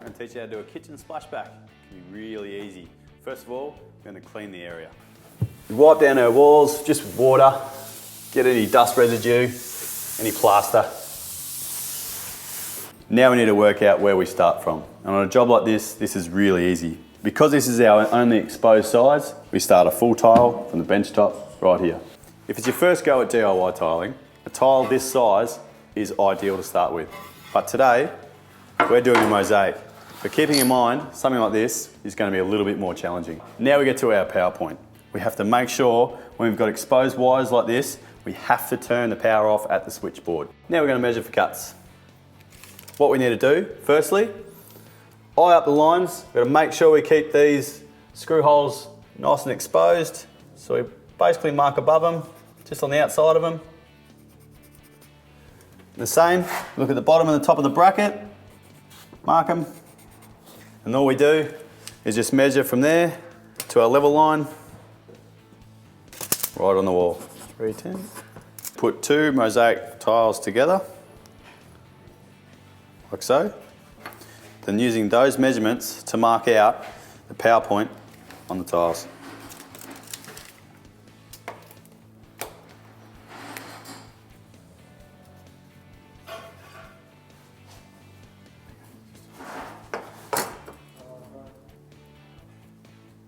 going to teach you how to do a kitchen splashback. It can be really easy. First of all, we're going to clean the area. We wipe down our walls just with water, get any dust residue, any plaster. Now we need to work out where we start from. And on a job like this is really easy. Because this is our only exposed sides, we start a full tile from the bench top right here. If it's your first go at DIY tiling, a tile this size is ideal to start with. But today, we're doing a mosaic. But keeping in mind, something like this is going to be a little bit more challenging. Now we get to our power point. We have to make sure when we've got exposed wires like this, we have to turn the power off at the switchboard. Now we're going to measure for cuts. What we need to do, firstly, eye up the lines. We've got to make sure we keep these screw holes nice and exposed. So we basically mark above them, just on the outside of them. The same, look at the bottom and the top of the bracket, mark them. And all we do is just measure from there to our level line, right on the wall. 310. Put two mosaic tiles together, like so. Then using those measurements to mark out the power point on the tiles.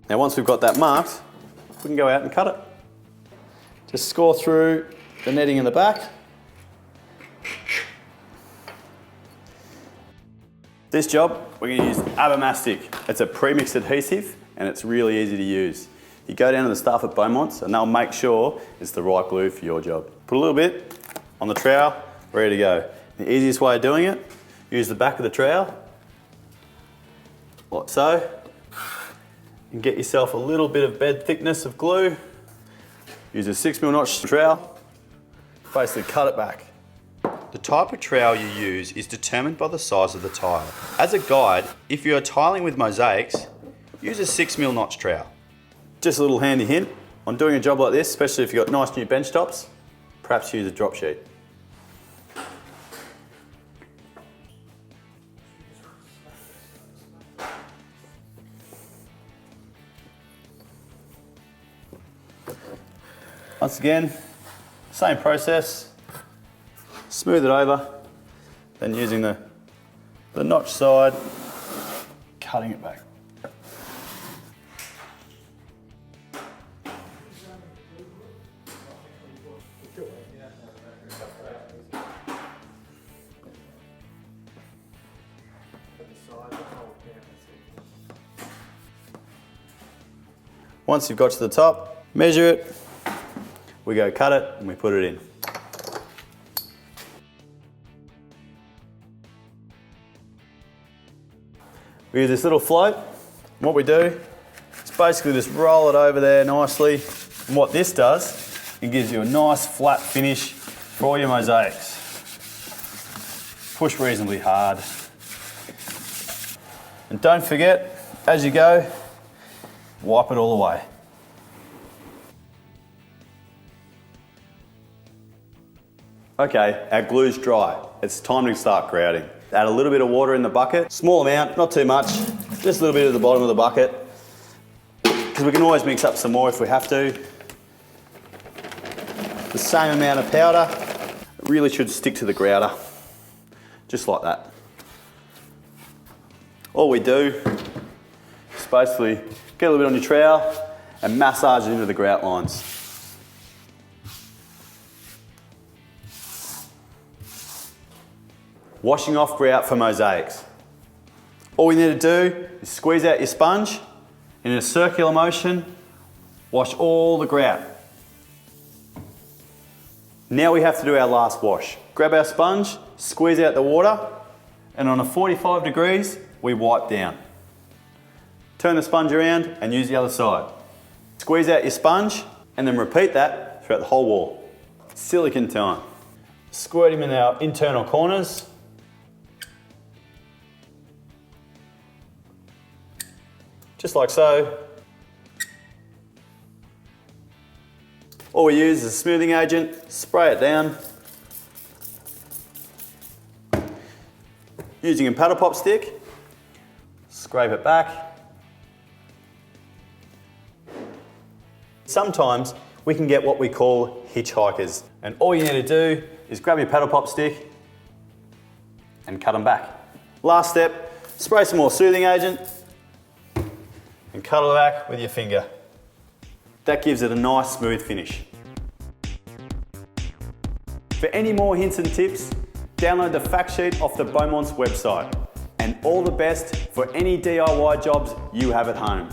Now once we've got that marked, we can go out and cut it. Just score through the netting in the back. This job, we're going to use Abamastic. It's a pre-mixed adhesive and it's really easy to use. You go down to the staff at Beaumont's and they'll make sure it's the right glue for your job. Put a little bit on the trowel, ready to go. The easiest way of doing it, use the back of the trowel, like so. And get yourself a little bit of bed thickness of glue. Use a 6mm notch trowel, basically cut it back. The type of trowel you use is determined by the size of the tile. As a guide, if you are tiling with mosaics, use a 6mm notch trowel. Just a little handy hint, on doing a job like this, especially if you've got nice new bench tops, perhaps use a drop sheet. Once again, same process, smooth it over, then using the notch side, cutting it back. Once you've got to the top, measure it. We go cut it and we put it in. We use this little float. And what we do is basically just roll it over there nicely. And what this does, it gives you a nice flat finish for all your mosaics. Push reasonably hard. And don't forget, as you go, wipe it all away. Okay, our glue's dry. It's time to start grouting. Add a little bit of water in the bucket. Small amount, not too much. Just a little bit at the bottom of the bucket. Because we can always mix up some more if we have to. The same amount of powder. It really should stick to the grouter. Just like that. All we do is basically get a little bit on your trowel and massage it into the grout lines. Washing off grout for mosaics. All we need to do is squeeze out your sponge and in a circular motion, wash all the grout. Now we have to do our last wash. Grab our sponge, squeeze out the water, and on a 45 degrees, we wipe down. Turn the sponge around and use the other side. Squeeze out your sponge and then repeat that throughout the whole wall. Silicone time. Squirt him in our internal corners. Just like so. All we use is a smoothing agent, spray it down. Using a paddle pop stick, scrape it back. Sometimes we can get what we call hitchhikers, and all you need to do is grab your paddle pop stick and cut them back. Last step, spray some more soothing agent and cut it back with your finger. That gives it a nice smooth finish. For any more hints and tips, download the fact sheet off the Beaumont's website. And all the best for any DIY jobs you have at home.